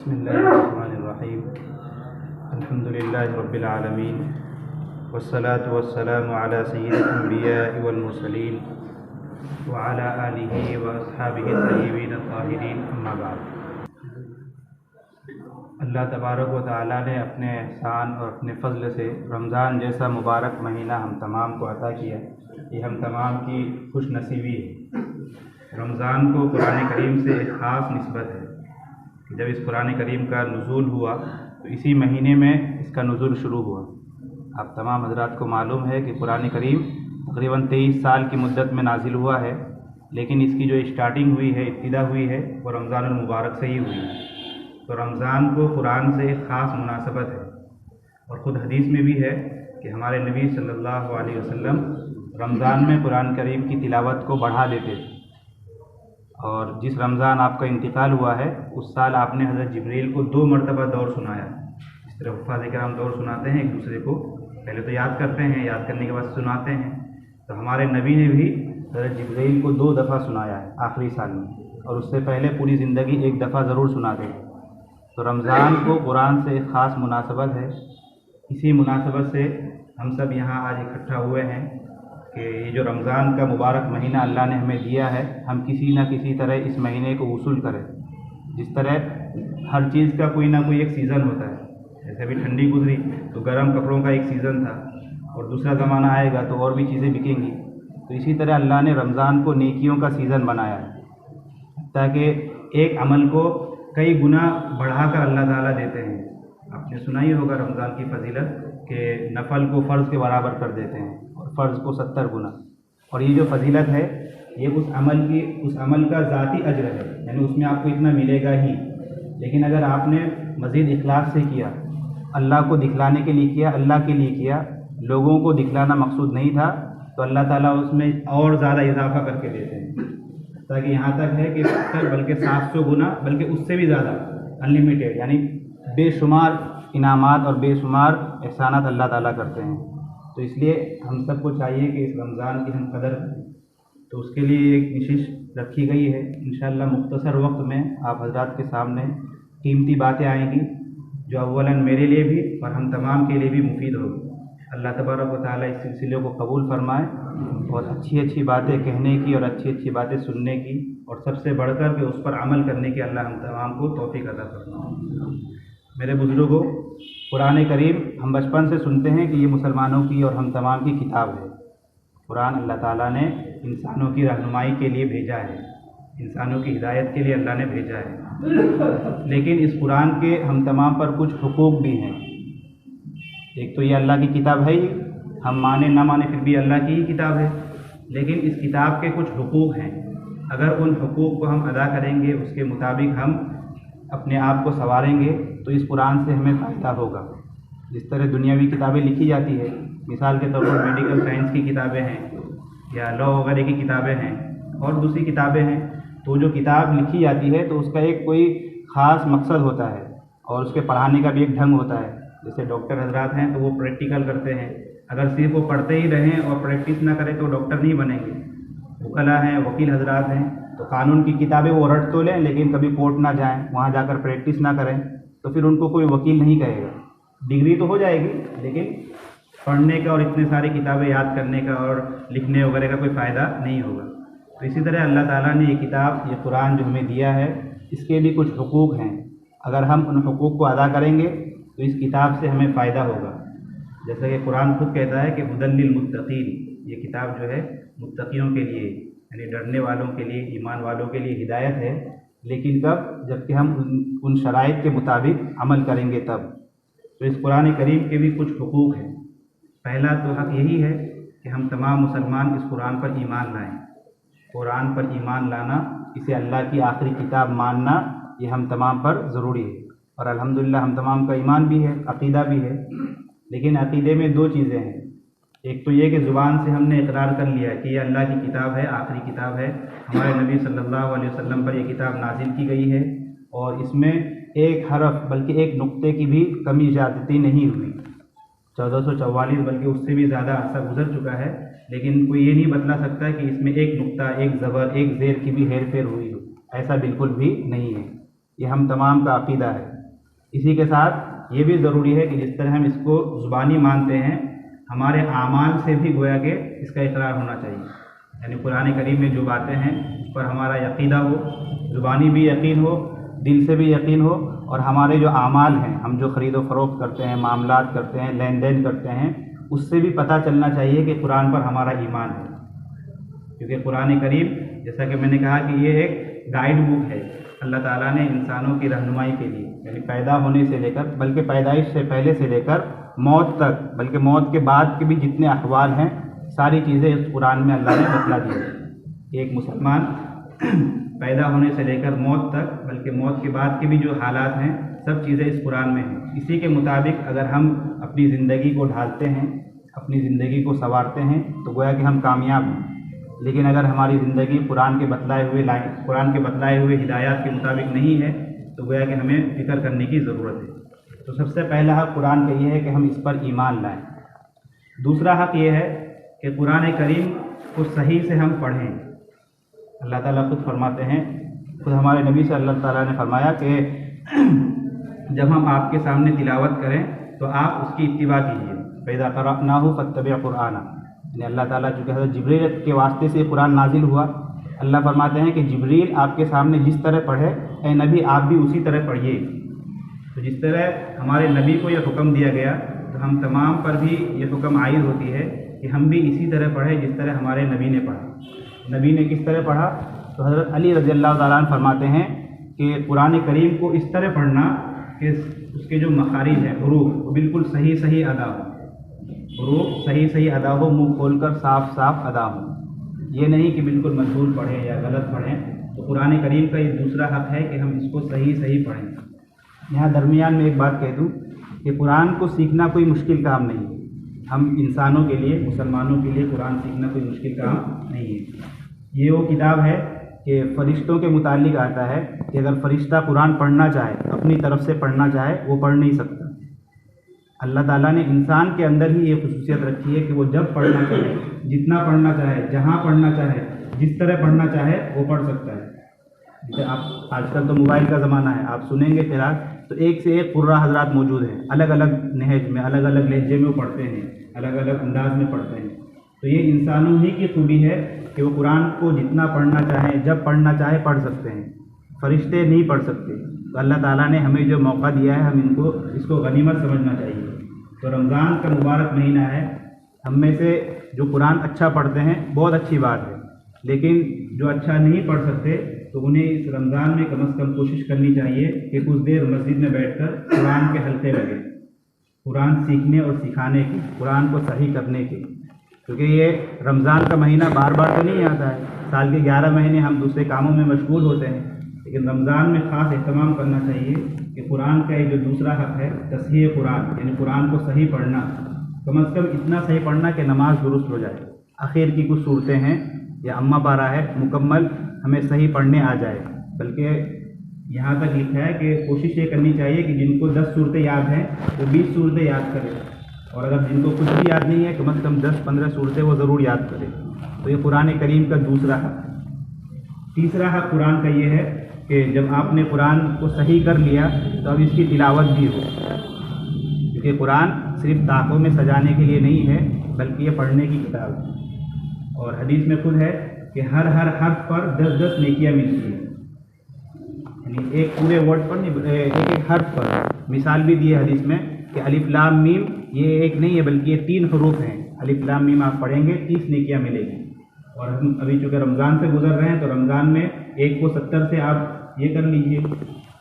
بسم الله الرحمن الرحيم. الحمد لله رب العالمين والصلاة والسلام على سيد الأنبياء والمرسلين وعلى آله وأصحابه الطيبين الطاهرين أما بعد. اللہ تبارک و تعالیٰ نے اپنے احسان اور اپنے فضل سے رمضان جیسا مبارک مہینہ ہم تمام کو عطا کیا. یہ ہم تمام کی خوش نصیبی ہے. رمضان کو قرآن کریم سے ایک خاص نسبت ہے. جب اس قرآن کریم کا نزول ہوا تو اسی مہینے میں اس کا نزول شروع ہوا. آپ تمام حضرات کو معلوم ہے کہ قرآن کریم تقریباً 23 سال کی مدت میں نازل ہوا ہے، لیکن اس کی جو اسٹارٹنگ ہوئی ہے، ابتدا ہوئی ہے، وہ رمضان المبارک سے ہی ہوئی ہے. تو رمضان کو قرآن سے ایک خاص مناسبت ہے، اور خود حدیث میں بھی ہے کہ ہمارے نبی صلی اللہ علیہ وسلم رمضان میں قرآن کریم کی تلاوت کو بڑھا دیتے تھے. اور جس رمضان آپ کا انتقال ہوا ہے اس سال آپ نے حضرت جبریل کو 2 مرتبہ دور سنایا. اس طرح حفاظ کرام دور سناتے ہیں ایک دوسرے کو، پہلے تو یاد کرتے ہیں، یاد کرنے کے بعد سناتے ہیں. تو ہمارے نبی نے بھی حضرت جبریل کو 2 دفعہ سنایا ہے آخری سال میں، اور اس سے پہلے پوری زندگی 1 دفعہ ضرور سناتے ہیں. تو رمضان کو قرآن سے ایک خاص مناسبت ہے. اسی مناسبت سے ہم سب یہاں آج اکٹھا ہوئے ہیں کہ یہ جو رمضان کا مبارک مہینہ اللہ نے ہمیں دیا ہے، ہم کسی نہ کسی طرح اس مہینے کو وصول کریں. جس طرح ہر چیز کا کوئی نہ کوئی ایک سیزن ہوتا ہے. جیسے ابھی ٹھنڈی گزری تو گرم کپڑوں کا ایک سیزن تھا، اور دوسرا زمانہ آئے گا تو اور بھی چیزیں بکیں گی. تو اسی طرح اللہ نے رمضان کو نیکیوں کا سیزن بنایا ہے، تاکہ ایک عمل کو کئی گنا بڑھا کر اللہ تعالیٰ دیتے ہیں. آپ نے سنا ہی ہوگا رمضان کی فضیلت کہ نفل کو فرض کے برابر کر دیتے ہیں، اور فرض کو 70 گنا. اور یہ جو فضیلت ہے یہ اس عمل کا ذاتی اجر ہے، یعنی اس میں آپ کو اتنا ملے گا ہی. لیکن اگر آپ نے مزید اخلاص سے کیا، اللہ کو دکھلانے کے لیے کیا، اللہ کے لیے کیا، لوگوں کو دکھلانا مقصود نہیں تھا، تو اللہ تعالیٰ اس میں اور زیادہ اضافہ کر کے دیتے ہیں. تاکہ یہاں تک ہے کہ 70 بلکہ 700 گنا، بلکہ اس سے بھی زیادہ انلیمیٹیڈ، یعنی بے شمار انعامات اور بے شمار احسانات اللہ تعالیٰ کرتے ہیں. تو اس لیے ہم سب کو چاہیے کہ اس رمضان کی ہم قدر کریں. تو اس کے لیے ایک نشش رکھی گئی ہے. انشاءاللہ مختصر وقت میں آپ حضرات کے سامنے قیمتی باتیں آئیں گی جو اولاً میرے لیے بھی اور ہم تمام کے لیے بھی مفید ہوگی. اللہ تبارک و تعالیٰ اس سلسلے کو قبول فرمائے، اور اچھی اچھی باتیں کہنے کی اور اچھی اچھی باتیں سننے کی، اور سب سے بڑھ کر کے اس پر عمل کرنے کی اللہ ہم تمام کو توفیق عطا فرمائے. میرے بزرگوں، قرآن کریم ہم بچپن سے سنتے ہیں کہ یہ مسلمانوں کی اور ہم تمام کی کتاب ہے. قرآن اللہ تعالیٰ نے انسانوں کی رہنمائی کے لیے بھیجا ہے، انسانوں کی ہدایت کے لیے اللہ نے بھیجا ہے. لیکن اس قرآن کے ہم تمام پر کچھ حقوق بھی ہیں. ایک تو یہ اللہ کی کتاب ہے ہی، ہم مانیں نہ مانیں پھر بھی اللہ کی ہی کتاب ہے. لیکن اس کتاب کے کچھ حقوق ہیں. اگر ان حقوق کو ہم ادا کریں گے، اس کے مطابق ہم اپنے آپ کو سنواریں گے، تو اس قرآن سے ہمیں فائدہ ہوگا. جس طرح دنیاوی کتابیں لکھی جاتی ہے، مثال کے طور پر میڈیکل سائنس کی کتابیں ہیں یا لا وغیرہ کی کتابیں ہیں اور دوسری کتابیں ہیں، تو جو کتاب لکھی جاتی ہے تو اس کا ایک کوئی خاص مقصد ہوتا ہے، اور اس کے پڑھانے کا بھی ایک ڈھنگ ہوتا ہے. جیسے ڈاکٹر حضرات ہیں تو وہ پریکٹیکل کرتے ہیں. اگر صرف وہ پڑھتے ہی رہیں اور پریکٹس نہ کریں تو ڈاکٹر نہیں بنیں گے. وکلا ہیں، وکیل حضرات ہیں، تو قانون کی کتابیں وہ رٹ تو لیں لیکن کبھی کورٹ نہ جائیں، وہاں جا کر پریکٹس نہ کریں، تو پھر ان کو کوئی وکیل نہیں کہے گا. ڈگری تو ہو جائے گی لیکن پڑھنے کا اور اتنے ساری کتابیں یاد کرنے کا اور لکھنے وغیرہ کا کوئی فائدہ نہیں ہوگا. تو اسی طرح اللہ تعالیٰ نے یہ کتاب، یہ قرآن جو ہمیں دیا ہے، اس کے بھی کچھ حقوق ہیں. اگر ہم ان حقوق کو ادا کریں گے تو اس کتاب سے ہمیں فائدہ ہوگا. جیسا کہ قرآن خود کہتا ہے کہ ھدی للمتقین، یہ کتاب جو ہے متقیوں کے لیے، یعنی ڈرنے والوں کے لیے، ایمان والوں کے لیے ہدایت ہے. لیکن کب؟ جب کہ ہم ان شرائط کے مطابق عمل کریں گے تب. تو اس قرآن کریم کے بھی کچھ حقوق ہیں. پہلا تو حق یہی ہے کہ ہم تمام مسلمان اس قرآن پر ایمان لائیں. قرآن پر ایمان لانا، اسے اللہ کی آخری کتاب ماننا، یہ ہم تمام پر ضروری ہے. اور الحمدللہ ہم تمام کا ایمان بھی ہے، عقیدہ بھی ہے. لیکن عقیدے میں 2 چیزیں ہیں. ایک تو یہ کہ زبان سے ہم نے اقرار کر لیا کہ یہ اللہ کی کتاب ہے، آخری کتاب ہے، ہمارے نبی صلی اللہ علیہ وسلم پر یہ کتاب نازل کی گئی ہے، اور اس میں ایک حرف بلکہ ایک نقطے کی بھی کمی زیادتی نہیں ہوئی. 1444 بلکہ اس سے بھی زیادہ عرصہ گزر چکا ہے، لیکن کوئی یہ نہیں بتلا سکتا کہ اس میں ایک نقطہ، ایک زبر، ایک زیر کی بھی ہیر پھیر ہوئی ہو. ایسا بالکل بھی نہیں ہے. یہ ہم تمام کا عقیدہ ہے. اسی کے ساتھ یہ بھی ضروری ہے کہ جس طرح ہم اس کو زبانی مانتے ہیں، ہمارے اعمال سے بھی گویا کہ اس کا اقرار ہونا چاہیے، یعنی قرآن کریم میں جو باتیں ہیں اس پر ہمارا عقیدہ ہو، زبانی بھی یقین ہو، دل سے بھی یقین ہو، اور ہمارے جو اعمال ہیں، ہم جو خرید و فروخت کرتے ہیں، معاملات کرتے ہیں، لین دین کرتے ہیں، اس سے بھی پتہ چلنا چاہیے کہ قرآن پر ہمارا ایمان ہے، کیونکہ قرآن کریم جیسا کہ میں نے کہا کہ یہ ایک گائیڈ بک ہے اللہ تعالیٰ نے انسانوں کی رہنمائی کے لیے، یعنی پیدا ہونے سے لے کر، بلکہ پیدائش سے پہلے سے لے کر موت تک، بلکہ موت کے بعد کے بھی جتنے احوال ہیں ساری چیزیں اس قرآن میں اللہ نے بتلا دی ہے۔ ایک مسلمان پیدا ہونے سے لے کر موت تک، بلکہ موت کے بعد کے بھی جو حالات ہیں سب چیزیں اس قرآن میں ہیں۔ اسی کے مطابق اگر ہم اپنی زندگی کو ڈھالتے ہیں، اپنی زندگی کو سنوارتے ہیں تو گویا کہ ہم کامیاب ہیں، لیکن اگر ہماری زندگی قرآن کے بتلائے ہوئے ہدایات کے مطابق نہیں ہے تو گویا کہ ہمیں فکر کرنے کی ضرورت ہے۔ تو سب سے پہلا حق قرآن کا یہ ہے کہ ہم اس پر ایمان لائیں۔ دوسرا حق یہ ہے کہ قرآن کریم کو صحیح سے ہم پڑھیں۔ اللہ تعالیٰ خود فرماتے ہیں، خود ہمارے نبی صلی اللہ تعالیٰ نے فرمایا کہ جب ہم آپ کے سامنے تلاوت کریں تو آپ اس کی اتباع کیجیے، فَإِذَا قَرَأْنَاهُ فَاتَّبِعْ قُرْآنَهُ، یعنی اللہ تعالیٰ چونکہ حضرت جبریل کے واسطے سے قرآن نازل ہوا، اللہ فرماتے ہیں کہ جبریل آپ کے سامنے جس طرح پڑھے اے نبی آپ بھی اسی طرح پڑھیے۔ تو جس طرح ہمارے نبی کو یہ حکم دیا گیا تو ہم تمام پر بھی یہ حکم عائد ہوتی ہے کہ ہم بھی اسی طرح پڑھیں جس طرح ہمارے نبی نے پڑھا۔ نبی نے کس طرح پڑھا؟ تو حضرت علی رضی اللہ تعالیٰ عنہ فرماتے ہیں کہ قرآن کریم کو اس طرح پڑھنا کہ اس کے جو مخارج ہیں، حروف، وہ بالکل صحیح ادا ہو، حروف صحیح ادا ہو، منہ کھول کر صاف ادا ہو، یہ نہیں کہ بالکل مجہول پڑھیں یا غلط پڑھیں۔ تو قرآن کریم کا یہ دوسرا حق ہے کہ ہم اس کو صحیح پڑھیں۔ یہاں درمیان میں ایک بات کہہ دوں کہ قرآن کو سیکھنا کوئی مشکل کام نہیں ہے، ہم انسانوں کے لیے، مسلمانوں کے لیے قرآن سیکھنا کوئی مشکل کام نہیں ہے۔ یہ وہ کتاب ہے کہ فرشتوں کے متعلق آتا ہے کہ اگر فرشتہ قرآن پڑھنا چاہے، اپنی طرف سے پڑھنا چاہے، وہ پڑھ نہیں سکتا۔ اللہ تعالیٰ نے انسان کے اندر ہی یہ خصوصیت رکھی ہے کہ وہ جب پڑھنا چاہے، جتنا پڑھنا چاہے، جہاں پڑھنا چاہے، جس طرح پڑھنا چاہے وہ پڑھ سکتا ہے۔ جیسے آپ آج کل تو موبائل کا زمانہ ہے، آپ سنیں گے قرأت تو ایک سے ایک قرہ حضرات موجود ہیں، الگ الگ نہج میں، الگ الگ لہجے میں وہ پڑھتے ہیں، الگ الگ انداز میں پڑھتے ہیں۔ تو یہ انسانوں ہی کی خوبی ہے کہ وہ قرآن کو جتنا پڑھنا چاہے، جب پڑھنا چاہے پڑھ سکتے ہیں، فرشتے نہیں پڑھ سکتے۔ تو اللہ تعالیٰ نے ہمیں جو موقع دیا ہے ہم اس کو غنیمت سمجھنا چاہیے۔ تو رمضان کا مبارک مہینہ ہے، ہم میں سے جو قرآن اچھا پڑھتے ہیں بہت اچھی بات ہے، لیکن جو اچھا نہیں پڑھ سکتے تو انہیں اس رمضان میں کم از کم کوشش کرنی چاہیے کہ کچھ دیر مسجد میں بیٹھ کر قرآن کے حلقے لگے، قرآن سیکھنے اور سکھانے کی، قرآن کو صحیح کرنے کی، کیونکہ یہ رمضان کا مہینہ بار بار تو نہیں آتا ہے، سال کے 11 مہینے ہم دوسرے کاموں میں مشغول ہوتے ہیں، لیکن رمضان میں خاص اہتمام کرنا چاہیے کہ قرآن کا یہ جو دوسرا حق ہے تصحیح قرآن، یعنی قرآن کو صحیح پڑھنا، کم از کم اتنا صحیح پڑھنا کہ نماز درست ہو جائے، آخر کی کچھ صورتیں ہیں یا اما پارہ ہے مکمل ہمیں صحیح پڑھنے آ جائے، بلکہ یہاں تک لکھا ہے کہ کوشش یہ کرنی چاہیے کہ جن کو 10 صورتیں یاد ہیں وہ 20 صورتیں یاد کریں، اور اگر جن کو کچھ بھی یاد نہیں ہے کم از کم 10-15 صورتیں وہ ضرور یاد کریں۔ تو یہ قرآن کریم کا دوسرا حق۔ تیسرا حق قرآن کا یہ ہے کہ جب آپ نے قرآن کو صحیح کر لیا تو اب اس کی تلاوت بھی ہو، کیونکہ قرآن صرف طاقوں میں سجانے کے لیے نہیں ہے بلکہ یہ پڑھنے کی کتاب ہے، اور حدیث میں خود ہے کہ ہر حرف پر 10 نیکیاں ملتی ہیں، یعنی ایک پورے ورڈ پر نہیں، ایک حرف پر۔ مثال بھی دی ہے حدیث میں کہ الف لام میم یہ ایک نہیں ہے بلکہ یہ 3 حروف ہیں، الف لام میم آپ پڑھیں گے 30 نیکیاں ملے گی۔ اور ہم ابھی چونکہ رمضان سے گزر رہے ہیں تو رمضان میں 1 کو 70 سے آپ یہ کر لیجئے،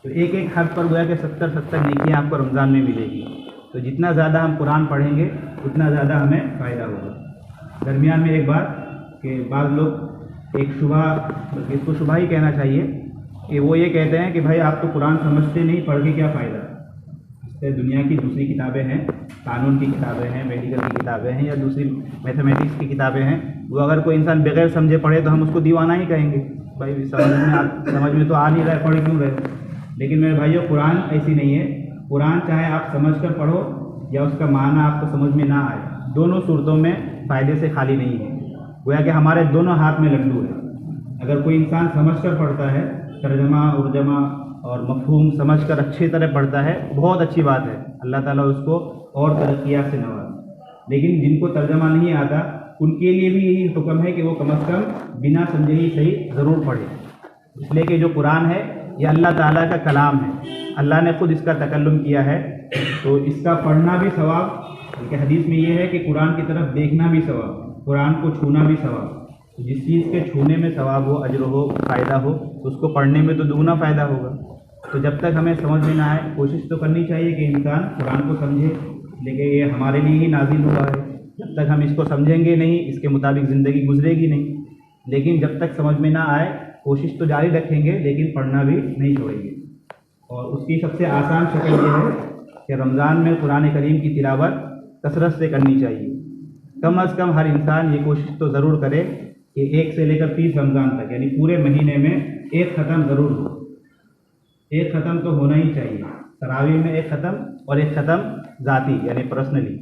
تو ایک حرف پر گویا کہ 70 نیکیاں آپ کو رمضان میں ملے گی۔ تو جتنا زیادہ ہم قرآن پڑھیں گے اتنا زیادہ ہمیں فائدہ ہوگا۔ درمیان میں ایک بات کہ بعض لوگ ایک شبہ، بلکہ اس کو شبہ ہی کہنا چاہیے، کہ وہ یہ کہتے ہیں کہ بھائی آپ تو قرآن سمجھتے نہیں، پڑھ کے کیا فائدہ؟ اس سے دنیا کی دوسری کتابیں ہیں، قانون کی کتابیں ہیں، میڈیکل کی کتابیں ہیں، یا دوسری میتھمیٹکس کی کتابیں ہیں، وہ اگر کوئی انسان بغیر سمجھے پڑھے تو ہم اس کو دیوانہ ہی کہیں گے، بھائی سمجھ میں تو آ نہیں رہا ہے، پڑھ کیوں رہے؟ لیکن میرے بھائیو قرآن ایسی نہیں ہے، قرآن چاہے آپ سمجھ کر پڑھو یا اس کا معنی آپ کو سمجھ میں نہ آئے، دونوں صورتوں میں فائدے سے خالی نہیں ہے، گویا کہ ہمارے دونوں ہاتھ میں لڈو ہے۔ اگر کوئی انسان سمجھ کر پڑھتا ہے، ترجمہ ارجمہ اور مفہوم سمجھ کر اچھی طرح پڑھتا ہے بہت اچھی بات ہے، اللہ تعالیٰ اس کو اور ترقیات سے نوازے۔ لیکن جن کو ترجمہ نہیں آتا ان کے لیے بھی یہی حکم ہے کہ وہ کم از کم بنا سمجھے ہی صحیح ضرور پڑھیں، اس لیے کہ جو قرآن ہے یہ اللہ تعالیٰ کا کلام ہے، اللہ نے خود اس کا تکلم کیا ہے، تو اس کا پڑھنا بھی ثواب، بلکہ حدیث میں یہ ہے کہ قرآن کی طرف دیکھنا بھی ثواب، قرآن کو چھونا بھی ثواب۔ جس چیز کے چھونے میں ثواب ہو، اجر ہو، فائدہ ہو، تو اس کو پڑھنے میں تو دگنا فائدہ ہوگا۔ تو جب تک ہمیں سمجھ میں نہ آئے کوشش تو کرنی چاہیے کہ انسان قرآن کو سمجھے، لیکن یہ ہمارے لیے ہی نازل ہوا ہے، جب تک ہم اس کو سمجھیں گے نہیں اس کے مطابق زندگی گزرے گی نہیں، لیکن جب تک سمجھ میں نہ آئے کوشش تو جاری رکھیں گے لیکن پڑھنا بھی نہیں چھوڑیں گے۔ اور اس کی سب سے آسان شکل یہ ہے کہ رمضان میں قرآن کریم کی تلاوت کثرت سے کرنی چاہیے، کم از کم ہر انسان یہ کوشش تو ضرور کرے کہ 1 سے لے کر 30 رمضان تک یعنی پورے مہینے میں ایک ختم ضرور ہو، ایک ختم تو ہونا ہی چاہیے، تراویح میں ایک ختم اور ایک ختم ذاتی یعنی پرسنلی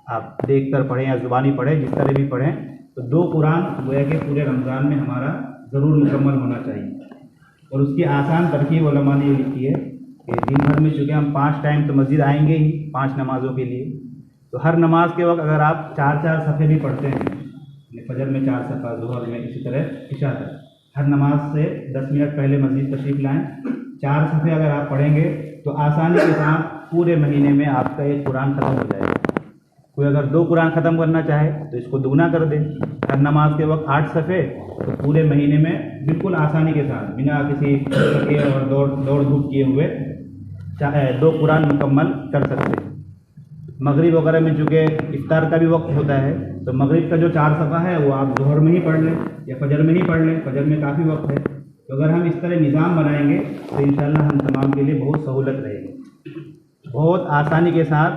آپ دیکھ کر پڑھیں یا زبانی پڑھیں، جس طرح بھی پڑھیں، تو 2 قرآن گویا کہ پورے رمضان میں ہمارا ضرور مکمل ہونا چاہیے۔ اور اس کی آسان ترکیب علماء نے یہ لکھی ہے کہ دن بھر میں چونکہ ہم 5 ٹائم تو مسجد آئیں گے ہی 5 نمازوں کے لیے، تو ہر نماز کے وقت اگر آپ 4 صفحے بھی پڑھتے ہیں، فجر میں 4 صفحہ، ظہر میں اسی طرح عشاء تک، ہر نماز سے 10 منٹ پہلے مسجد تشریف لائیں، 4 صفحے اگر آپ پڑھیں گے تو آسانی کے ساتھ پورے مہینے میں آپ کا ایک قرآن ختم ہو جائے گا۔ کوئی اگر 2 قرآن ختم کرنا چاہے تو اس کو دگنا کر دے، ہر نماز کے وقت 8 صفحے، تو پورے مہینے میں بالکل آسانی کے ساتھ بنا کسی کے اور دوڑ دھوپ کیے ہوئے 2 قرآن مکمل کر سکتے ہیں۔ مغرب وغیرہ میں چونکہ افطار کا بھی وقت ہوتا ہے تو مغرب کا جو 4 صفحہ ہے وہ آپ ظہر میں ہی پڑھ لیں یا فجر میں ہی پڑھ لیں، فجر میں کافی وقت ہے، تو اگر ہم اس طرح نظام بنائیں گے تو انشاءاللہ ہم تمام کے لیے بہت سہولت رہے گی، بہت آسانی کے ساتھ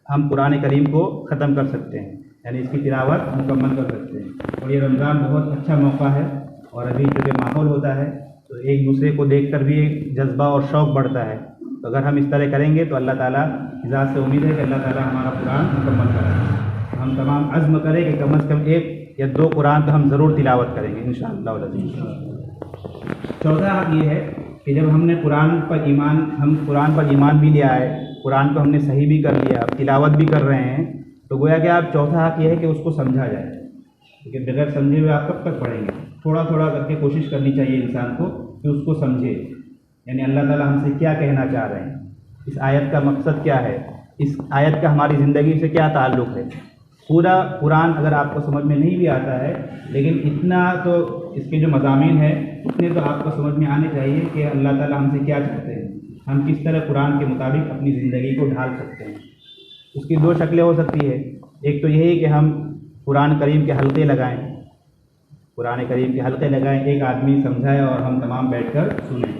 ہم قرآن کریم کو ختم کر سکتے ہیں، یعنی اس کی تلاوت مکمل کر سکتے ہیں۔ اور یہ رمضان بہت اچھا موقع ہے، اور ابھی چونکہ ماحول ہوتا ہے تو ایک دوسرے کو دیکھ کر بھی ایک جذبہ اور شوق بڑھتا ہے، تو اگر ہم اس طرح کریں گے تو اللہ تعالیٰ کی ذات سے امید ہے کہ اللہ تعالیٰ ہمارا قرآن مکمل کرائے۔ ہم تمام عزم کریں کہ کم از کم 1 یا 2 قرآن تو ہم ضرور تلاوت کریں گے انشاءاللہ العزیز۔ چوتھا حق یہ ہے کہ جب ہم قرآن پر ایمان بھی لے آئے، قرآن کو ہم نے صحیح بھی کر لیا، اب تلاوت بھی کر رہے ہیں، تو گویا کہ آپ چوتھا حق یہ ہے کہ اس کو سمجھا جائے، کیونکہ بغیر سمجھے ہوئے آپ کب تک پڑھیں گے؟ تھوڑا تھوڑا کر کے کوشش کرنی چاہیے انسان کو کہ اس کو سمجھے، یعنی اللہ تعالیٰ ہم سے کیا کہنا چاہ رہے ہیں، اس آیت کا مقصد کیا ہے، اس آیت کا ہماری زندگی سے کیا تعلق ہے۔ پورا قرآن اگر آپ کو سمجھ میں نہیں بھی آتا ہے لیکن اتنا تو اس کے جو مضامین ہیں اتنے تو آپ کو سمجھ میں آنے چاہیے کہ اللہ تعالیٰ ہم سے کیا چاہتے ہیں، ہم کس طرح قرآن کے مطابق اپنی زندگی کو ڈھال سکتے ہیں۔ اس کی 2 شکلیں ہو سکتی ہے، ایک تو یہی کہ ہم قرآن کریم کے حلقے لگائیں، قرآن کریم کے حلقے لگائیں، ایک آدمی سمجھائے اور ہم تمام بیٹھ کر سنیں۔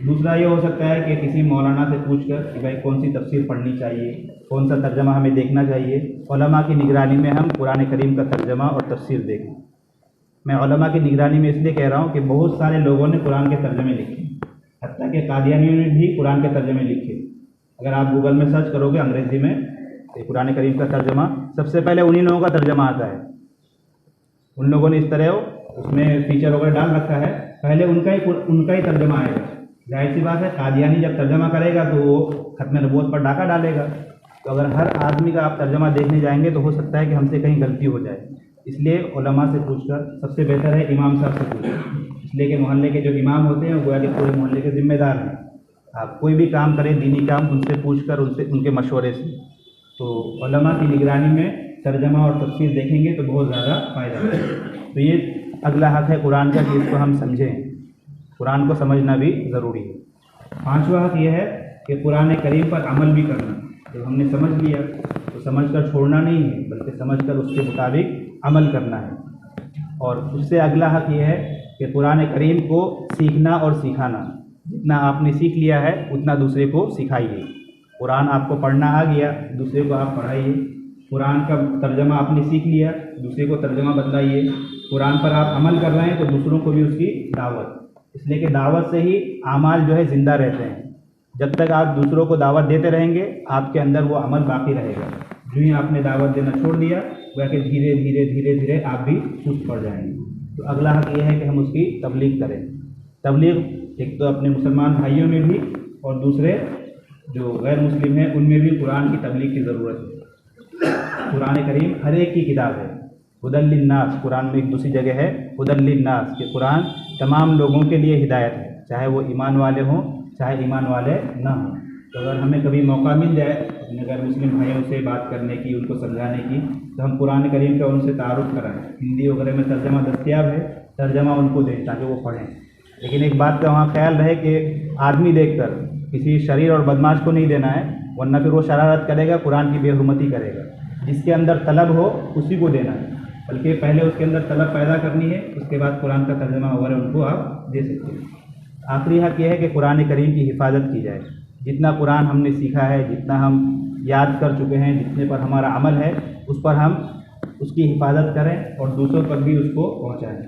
دوسرا یہ ہو سکتا ہے کہ کسی مولانا سے پوچھ کر کہ بھائی کون سی تفسیر پڑھنی چاہیے، کون سا ترجمہ ہمیں دیکھنا چاہیے، علماء کی نگرانی میں ہم قرآن کریم کا ترجمہ اور تفسیر دیکھیں۔ میں علماء کی نگرانی میں اس لیے کہہ رہا ہوں کہ بہت سارے لوگوں نے قرآن کے ترجمے لکھے، حتیٰ کہ قادیانیوں نے بھی قرآن کے ترجمے لکھے۔ اگر آپ گوگل میں سرچ کرو گے انگریزی میں قرآن کریم کا ترجمہ، سب سے پہلے انہی لوگوں کا ترجمہ آتا ہے، ان لوگوں نے اس طرح اس میں فیچر وغیرہ ڈال رکھا ہے، پہلے ان کا ہی ترجمہ آئے گا۔ ظاہر سی بات ہے قادیانی جب ترجمہ کرے گا تو وہ ختم نبوت پر ڈاکہ ڈالے گا، تو اگر ہر آدمی کا آپ ترجمہ دیکھنے جائیں گے تو ہو سکتا ہے کہ ہم سے کہیں غلطی ہو جائے، اس لیے علماء سے پوچھ کر، سب سے بہتر ہے امام صاحب سے پوچھیں، اس لیے کہ محلے کے جو امام ہوتے ہیں وہ گویا کہ پورے محلے کے ذمہ دار ہیں۔ آپ کوئی بھی کام کریں دینی کام، ان سے پوچھ کر ان کے مشورے سے، تو علماء کی نگرانی میں ترجمہ اور تفسیر دیکھیں گے تو بہت زیادہ فائدہ ہے۔ تو یہ اگلا حق ہے قرآن کا کہ اس کو ہم سمجھیں، قرآن کو سمجھنا بھی ضروری ہے۔ 5واں حق یہ ہے کہ قرآن کریم پر عمل بھی کرنا، جب ہم نے سمجھ لیا تو سمجھ کر چھوڑنا نہیں ہے بلکہ سمجھ کر اس کے مطابق عمل کرنا ہے۔ اور اس سے اگلا حق یہ ہے کہ قرآن کریم کو سیکھنا اور سکھانا، جتنا آپ نے سیکھ لیا ہے اتنا دوسرے کو سکھائیے۔ قرآن آپ کو پڑھنا آ گیا، دوسرے کو آپ پڑھائیے۔ قرآن کا ترجمہ آپ نے سیکھ لیا، دوسرے کو ترجمہ بتلائیے۔ قرآن پر آپ عمل کر رہے ہیں تو دوسروں کو بھی اس کی دعوت، اس لیے کہ دعوت سے ہی اعمال جو ہے زندہ رہتے ہیں۔ جب تک آپ دوسروں کو دعوت دیتے رہیں گے آپ کے اندر وہ عمل باقی رہے گا۔ جو ہی آپ نے دعوت دینا چھوڑ دیا وہ کہ دھیرے دھیرے دھیرے دھیرے آپ بھی سست پڑ جائیں گے۔ تو اگلا حق یہ ہے کہ ہم اس کی تبلیغ کریں، تبلیغ ایک تو اپنے مسلمان بھائیوں میں بھی اور دوسرے جو غیر مسلم ہیں ان میں بھی قرآن کی تبلیغ کی ضرورت ہے۔ قرآن کریم ہر ایک کی کتاب ہے، ہدی للناس، قرآن میں ایک دوسری جگہ ہے ہدی للناس، کہ قرآن تمام لوگوں کے لیے ہدایت ہے، چاہے وہ ایمان والے ہوں چاہے ایمان والے نہ ہوں۔ تو اگر ہمیں کبھی موقع مل جائے اپنے غیر مسلم بھائیوں سے بات کرنے کی، ان کو سمجھانے کی، تو ہم قرآن کریم کا ان سے تعارف کرائیں۔ ہندی وغیرہ میں ترجمہ دستیاب ہے، ترجمہ ان کو دیں تاکہ وہ پڑھیں۔ لیکن ایک بات کا وہاں خیال رہے کہ آدمی دیکھ کر کسی شریر اور بدماش کو نہیں دینا ہے، ورنہ پھر وہ شرارت کرے گا، قرآن کی بے حرمتی کرے گا۔ جس کے اندر طلب ہو اسی کو دینا ہے، بلکہ پہلے اس کے اندر طلب پیدا کرنی ہے، اس کے بعد قرآن کا ترجمہ وغیرہ ان کو آپ دے سکتے ہیں۔ آخری حق یہ ہے کہ قرآن کریم کی حفاظت کی جائے۔ جتنا قرآن ہم نے سیکھا ہے، جتنا ہم یاد کر چکے ہیں، جتنے پر ہمارا عمل ہے، اس پر ہم اس کی حفاظت کریں اور دوسروں پر بھی اس کو پہنچائیں۔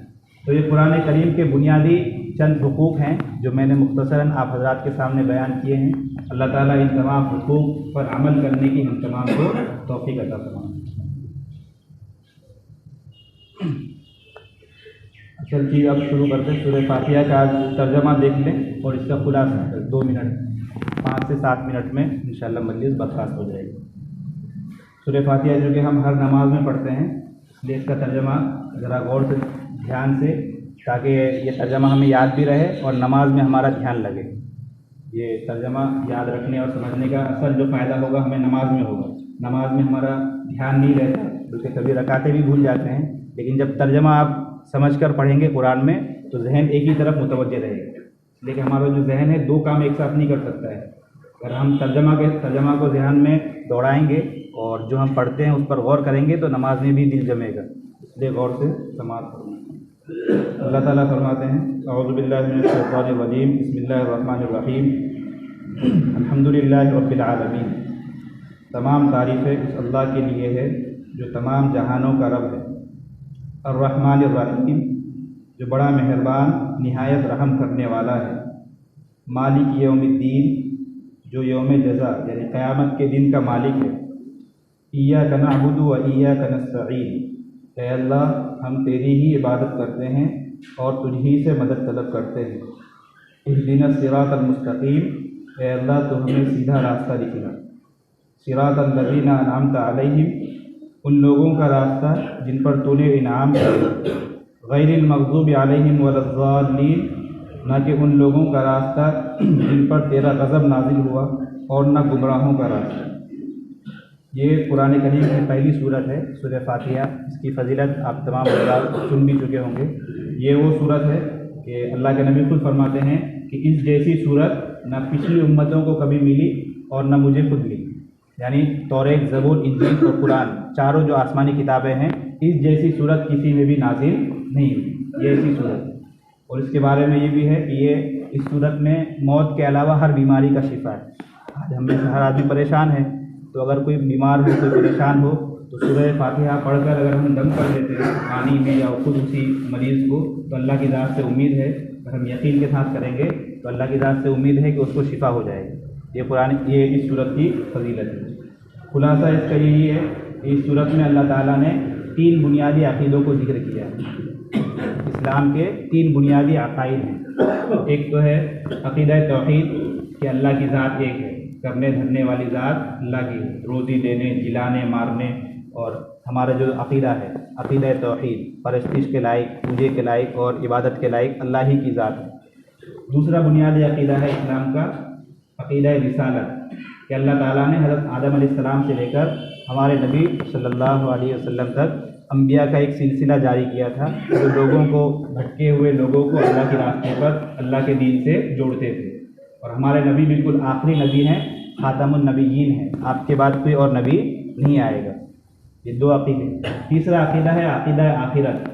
تو یہ قرآن کریم کے بنیادی چند حقوق ہیں جو میں نے مختصراً آپ حضرات کے سامنے بیان کیے ہیں۔ اللہ تعالیٰ ان تمام حقوق پر عمل کرنے کی ہم تمام کو توفیق عطا فرمائے۔ چلیے اب شروع کرتے ہیں۔ سورہ فاتحہ کا آج ترجمہ دیکھ لیں اور اس کا خلاصہ 2 منٹ 5 سے 7 منٹ میں انشاءاللہ مجلس برخاست ہو جائے گی۔ سورہ فاتحہ جو کہ ہم ہر نماز میں پڑھتے ہیں، اس لیے اس کا ترجمہ ذرا غور سے دھیان سے، تاکہ یہ ترجمہ ہمیں یاد بھی رہے اور نماز میں ہمارا دھیان لگے۔ یہ ترجمہ یاد رکھنے اور سمجھنے کا اصل جو فائدہ ہوگا ہمیں نماز میں ہوگا۔ نماز میں ہمارا دھیان نہیں رہتا، بلکہ کبھی رکعتیں بھی بھول جاتے ہیں، لیکن جب ترجمہ آپ سمجھ کر پڑھیں گے قرآن میں تو ذہن ایک ہی طرف متوجہ رہے گا۔ لیکن ہمارا جو ذہن ہے 2 کام ایک ساتھ نہیں کر سکتا ہے۔ اگر ہم ترجمہ کو ذہن میں دوڑائیں گے اور جو ہم پڑھتے ہیں اس پر غور کریں گے تو نماز میں بھی دل جمے گا، اس لیے غور سے سماعت کرنا۔ اللہ تعالیٰ فرماتے ہیں اعوذ باللہ من الشیطان الرجیم، بسم اللہ الرحمن الرحیم، الحمدللہ رب العالمین۔ تمام تعریفیں اس اللہ کے لیے ہے جو تمام جہانوں کا رب ہے۔ الرحمن الرحیم، جو بڑا مہربان نہایت رحم کرنے والا ہے۔ مالک یوم الدین، جو یوم جزا یعنی قیامت کے دن کا مالک ہے۔ ایاک نعبد و ایاک نستعین، اے اللہ ہم تیری ہی عبادت کرتے ہیں اور تجھ ہی سے مدد طلب کرتے ہیں۔ اہدنا الصراط المستقیم، اے اللہ تو ہمیں سیدھا راستہ دکھلا۔ صراط الذین انعمت علیہم، ان لوگوں کا راستہ جن پر تو نے انعام کیا۔ غیر المغضوب علیہم ولا الضالین، نہ کہ ان لوگوں کا راستہ جن پر تیرا غضب نازل ہوا اور نہ گمراہوں کا راستہ۔ یہ قرآن کریم کی پہلی صورت ہے سورہ فاتحہ۔ اس کی فضیلت آپ تمام حضرات سن بھی چکے ہوں گے۔ یہ وہ صورت ہے کہ اللہ کے نبی خود فرماتے ہیں کہ اس جیسی صورت نہ پچھلی امتوں کو کبھی ملی اور نہ مجھے خود ملی، یعنی توریت، زبور، انجیل اور قرآن چاروں جو آسمانی کتابیں ہیں، اس جیسی صورت کسی میں بھی نازل نہیں ہوئی۔ یہ ایسی صورت ہے، اور اس کے بارے میں یہ بھی ہے کہ یہ اس صورت میں موت کے علاوہ ہر بیماری کا شفا ہے۔ آج ہم میں سے ہر آدمی پریشان ہے، تو اگر کوئی بیمار ہو، کوئی پریشان ہو، تو سورہ فاتحہ پڑھ کر اگر ہم دم کر دیتے ہیں پانی میں یا خود اسی مریض کو، تو اللہ کی ذات سے امید ہے، اگر ہم یقین کے ساتھ کریں گے تو اللہ کی ذات سے امید ہے کہ اس کو شفا ہو جائے گی۔ یہ اس صورت کی فضیلت ہے۔ خلاصہ اس کا یہی ہے کہ اس صورت میں اللہ تعالیٰ نے 3 بنیادی عقیدوں کو ذکر کیا ہے۔ اسلام کے 3 بنیادی عقائد ہیں۔ ایک تو ہے عقیدہ توحید کہ اللہ کی ذات ایک ہے، کرنے دھرنے والی ذات اللہ کی ہے، روزی دینے، جلانے، مارنے، اور ہمارا جو عقیدہ ہے عقیدہ توحید، پرستش کے لائق، پوجے کے لائق اور عبادت کے لائق اللہ ہی کی ذات ہے۔ دوسرا بنیادی عقیدہ ہے اسلام کا عقیدہ رسالت، کہ اللہ تعالیٰ نے حضرت آدم علیہ السلام سے لے کر ہمارے نبی صلی اللہ علیہ وسلم تک انبیاء کا ایک سلسلہ جاری کیا تھا، جو لوگوں کو، بھٹکے ہوئے لوگوں کو اللہ کے راستے پر، اللہ کے دین سے جوڑتے تھے۔ اور ہمارے نبی بالکل آخری نبی ہیں، خاتم النبیین ہیں، آپ کے بعد کوئی اور نبی نہیں آئے گا۔ یہ 2 عقیدے۔ تیسرا عقیدہ ہے عقیدہ آخرت،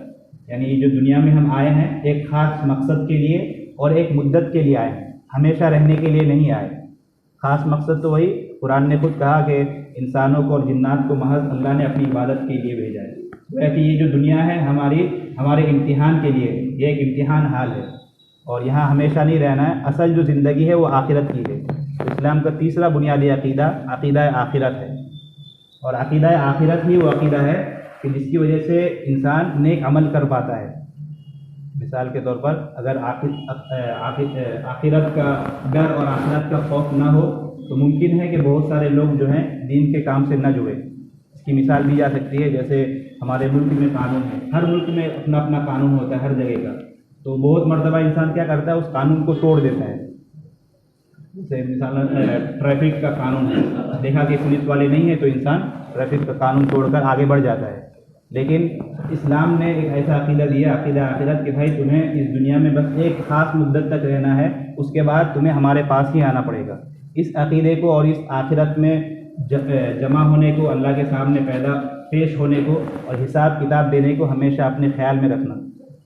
یعنی یہ جو دنیا میں ہم آئے ہیں ایک خاص مقصد کے لیے اور ایک مدت کے لیے آئے ہیں، ہمیشہ رہنے کے لیے نہیں آئے۔ خاص مقصد تو وہی قرآن نے خود کہا کہ انسانوں کو اور جنات کو محض اللہ نے اپنی عبادت کے لیے بھیجا ہے۔ وہ کہ یہ جو دنیا ہے ہمارے امتحان کے لیے، یہ ایک امتحان حال ہے، اور یہاں ہمیشہ نہیں رہنا ہے۔ اصل جو زندگی ہے وہ آخرت کی ہے۔ تو اسلام کا تیسرا بنیادی عقیدہ عقیدہ آخرت ہے، اور عقیدہ آخرت ہی وہ عقیدہ ہے کہ جس کی وجہ سے انسان نیک عمل کر پاتا ہے۔ مثال کے طور پر اگر آخرت کا ڈر اور آخرت کا خوف نہ ہو تو ممکن ہے کہ بہت سارے لوگ جو ہیں دین کے کام سے نہ جڑیں۔ اس کی مثال دی جا سکتی ہے، جیسے ہمارے ملک میں قانون ہے، ہر ملک میں اپنا اپنا قانون ہوتا ہے ہر جگہ کا، تو بہت مرتبہ انسان کیا کرتا ہے، اس قانون کو توڑ دیتا ہے۔ جیسے مثال ٹریفک کا قانون ہے، دیکھا کہ پولیس والے نہیں ہیں تو انسان ٹریفک کا قانون توڑ کر آگے بڑھ جاتا ہے۔ لیکن اسلام نے ایک ایسا عقیدہ دیا، عقیدہ آخرت، کہ بھائی تمہیں اس دنیا میں بس ایک خاص مدت تک رہنا ہے، اس کے بعد تمہیں ہمارے پاس ہی آنا پڑے گا۔ اس عقیدے کو اور اس آخرت میں جمع ہونے کو، اللہ کے سامنے پیش ہونے کو اور حساب کتاب دینے کو ہمیشہ اپنے خیال میں رکھنا۔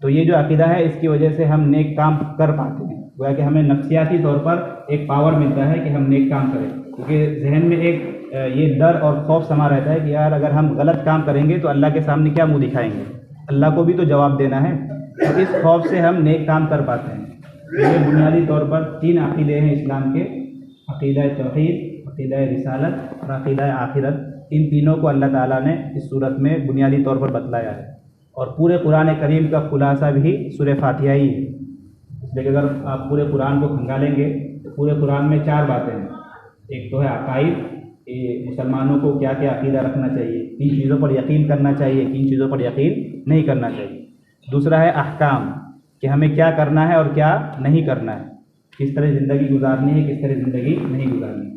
تو یہ جو عقیدہ ہے، اس کی وجہ سے ہم نیک کام کر پاتے ہیں، گویا کہ ہمیں نفسیاتی طور پر ایک پاور ملتا ہے کہ ہم نیک کام کریں، کیونکہ ذہن میں ایک یہ ڈر اور خوف سما رہتا ہے کہ یار اگر ہم غلط کام کریں گے تو اللہ کے سامنے کیا منہ دکھائیں گے، اللہ کو بھی تو جواب دینا ہے۔ تو اس خوف سے ہم نیک کام کر پاتے ہیں۔ یہ بنیادی طور پر 3 عقیدے ہیں اسلام کے: عقیدہ توحید، عقیدہ رسالت اور عقیدہ آخرت۔ ان تینوں کو اللہ تعالیٰ نے اس صورت میں بنیادی طور پر بتلایا ہے، اور پورے قرآن کریم کا خلاصہ بھی سورہ فاتحہ ہی ہے۔ لیکن اگر آپ پورے قرآن کو کھنگالیں گے تو پورے قرآن میں 4 باتیں ہیں۔ ایک تو ہے عقائد، مسلمانوں کو کیا کیا عقیدہ رکھنا چاہیے، 3 چیزوں پر یقین کرنا چاہیے، 3 چیزوں پر یقین نہیں کرنا چاہیے۔ دوسرا ہے احکام، کہ ہمیں کیا کرنا ہے اور کیا نہیں کرنا ہے، کس طرح زندگی گزارنی ہے، کس طرح زندگی نہیں گزارنی ہے۔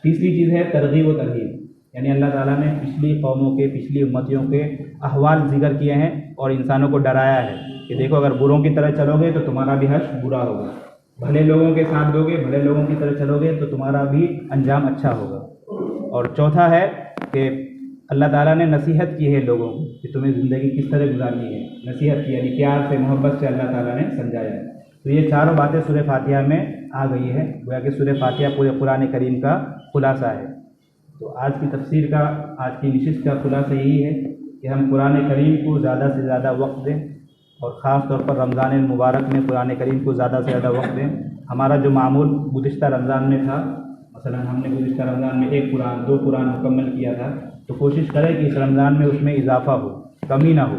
تیسری چیز ہے ترغیب و ترہیب، یعنی اللہ تعالیٰ نے پچھلی قوموں کے، پچھلی امتیوں کے احوال ذکر کیے ہیں اور انسانوں کو ڈرایا ہے کہ دیکھو اگر بروں کی طرح چلو گے تو تمہارا بھی حشر برا ہوگا، بھلے لوگوں کے ساتھ دو گے، بھلے لوگوں کی طرح چلو گے تو تمہارا بھی انجام اچھا ہوگا۔ اور چوتھا ہے کہ اللہ تعالیٰ نے نصیحت کی ہے لوگوں کو کہ تمہیں زندگی کس طرح گزارنی ہے، نصیحت کی، یعنی پیار سے، محبت سے اللہ تعالیٰ نے سمجھایا ہے۔ تو یہ 4 باتیں سورہ فاتحہ میں آ گئی ہے، گویا کہ سورہ فاتحہ پورے قرآن کریم کا خلاصہ ہے۔ تو آج کی تفسیر کا، آج کی نشست کا خلاصہ یہی ہے کہ ہم قرآن کریم کو زیادہ سے زیادہ وقت دیں، اور خاص طور پر رمضان المبارک میں قرآن کریم کو زیادہ سے زیادہ وقت دیں۔ ہمارا جو معمول گزشتہ رمضان میں تھا، مثلا ہم نے گزشتہ رمضان میں 1 قرآن 2 قرآن مکمل کیا تھا، تو کوشش کریں کہ اس رمضان میں اس میں اضافہ ہو، کمی نہ ہو۔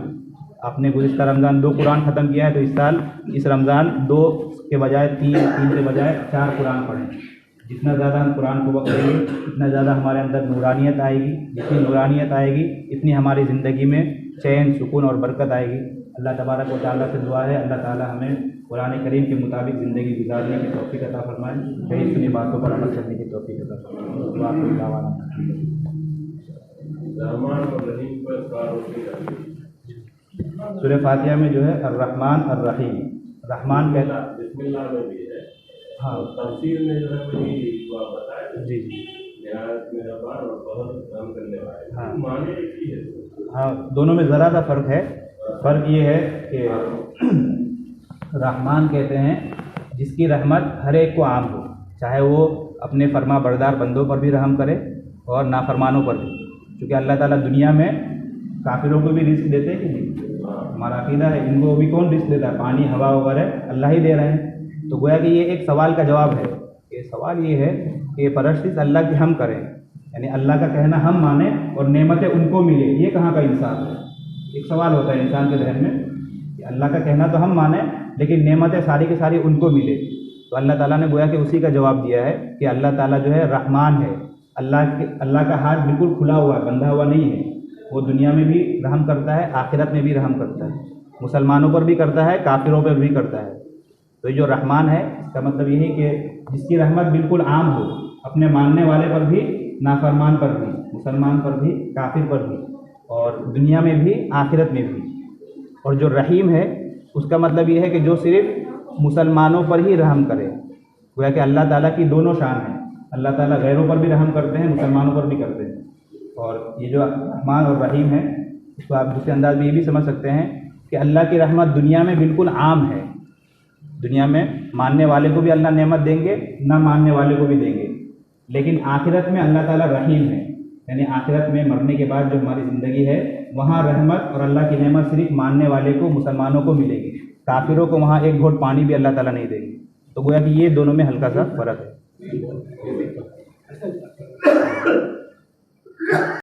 آپ نے گزشتہ رمضان 2 قرآن ختم کیا ہے تو اس سال، اس رمضان 2 کے بجائے 3 کے بجائے 4 قرآن پڑھیں۔ جتنا زیادہ ہم قرآن کو وقت دیں گے اتنا زیادہ ہمارے اندر نورانیت آئے گی، جتنی نورانیت آئے گی اتنی ہماری زندگی میں چین، سکون اور برکت آئے گی۔ اللہ تبارک و تعالیٰ سے دعا ہے اللہ تعالیٰ ہمیں قرآن کریم کے مطابق زندگی گزارنے کی توفیق عطا فرمائے، صحیح سنی باتوں پر عمل کرنے کی توفیق عطا فرمائے۔ دعا کو دعوانا سورہ فاتحہ میں جو ہے الرحمن الرحیم، رحمان کہتا بسم اللہ میں بھی ہے، ہاں تفسیر میں جو ہے وہی دعا بتائے، جی نہایت مہربان اور بہت رحم کرنے والے، ہاں معنی ایک ہی ہے۔ ہاں، دونوں میں ذرا سا فرق ہے۔ فرق یہ ہے کہ رحمان کہتے ہیں جس کی رحمت ہر ایک کو عام ہو، چاہے وہ اپنے فرما بردار بندوں پر بھی رحم کرے اور نافرمانوں پر بھی، کیونکہ اللہ تعالیٰ دنیا میں کافروں کو بھی رزق دیتے ہیں کہ نہیں؟ ہمارا عقیدہ ہے ان کو بھی کون رزق دیتا ہے؟ پانی، ہوا وغیرہ اللہ ہی دے رہے ہیں۔ تو گویا کہ یہ ایک سوال کا جواب ہے، کہ سوال یہ ہے کہ پرستش اللہ کی ہم کریں، یعنی اللہ کا کہنا ہم مانیں اور نعمتیں ان کو ملے، یہ کہاں کا انصاف ہے؟ ایک سوال ہوتا ہے انسان کے ذہن میں کہ اللہ کا کہنا تو ہم مانیں لیکن نعمتیں ساری کی ساری ان کو ملے۔ تو اللہ تعالیٰ نے گویا کہ اسی کا جواب دیا ہے کہ اللہ تعالیٰ جو ہے رحمان ہے، اللہ کا ہاتھ بالکل کھلا ہوا ہے، بندھا ہوا نہیں ہے، وہ دنیا میں بھی رحم کرتا ہے، آخرت میں بھی رحم کرتا ہے، مسلمانوں پر بھی کرتا ہے، کافروں پر بھی کرتا ہے۔ تو یہ جو رحمان ہے اس کا مطلب یہ ہے کہ جس کی رحمت بالکل عام ہو، اپنے ماننے والے پر بھی، نافرمان پر بھی، مسلمان پر بھی، کافر پر بھی، اور دنیا میں بھی آخرت میں بھی۔ اور جو رحیم ہے اس کا مطلب یہ ہے کہ جو صرف مسلمانوں پر ہی رحم کرے، گویا کہ اللہ تعالیٰ کی دونوں شان ہیں، اللہ تعالیٰ غیروں پر بھی رحم کرتے ہیں، مسلمانوں پر بھی کرتے ہیں۔ اور یہ جو رحمان اور رحیم ہے اس کو آپ دوسرے انداز میں یہ بھی سمجھ سکتے ہیں کہ اللہ کی رحمت دنیا میں بالکل عام ہے، دنیا میں ماننے والے کو بھی اللہ نعمت دیں گے، نہ ماننے والے کو بھی دیں گے، لیکن آخرت میں اللہ تعالیٰ رحیم ہے، یعنی آخرت میں مرنے کے بعد جو ہماری زندگی ہے وہاں رحمت اور اللہ کی نعمت صرف ماننے والے کو، مسلمانوں کو ملے گی، کافروں کو وہاں ایک گھونٹ پانی بھی اللہ تعالیٰ نہیں دے گی۔ تو گویا کہ یہ دونوں میں ہلکا سا فرق ہے۔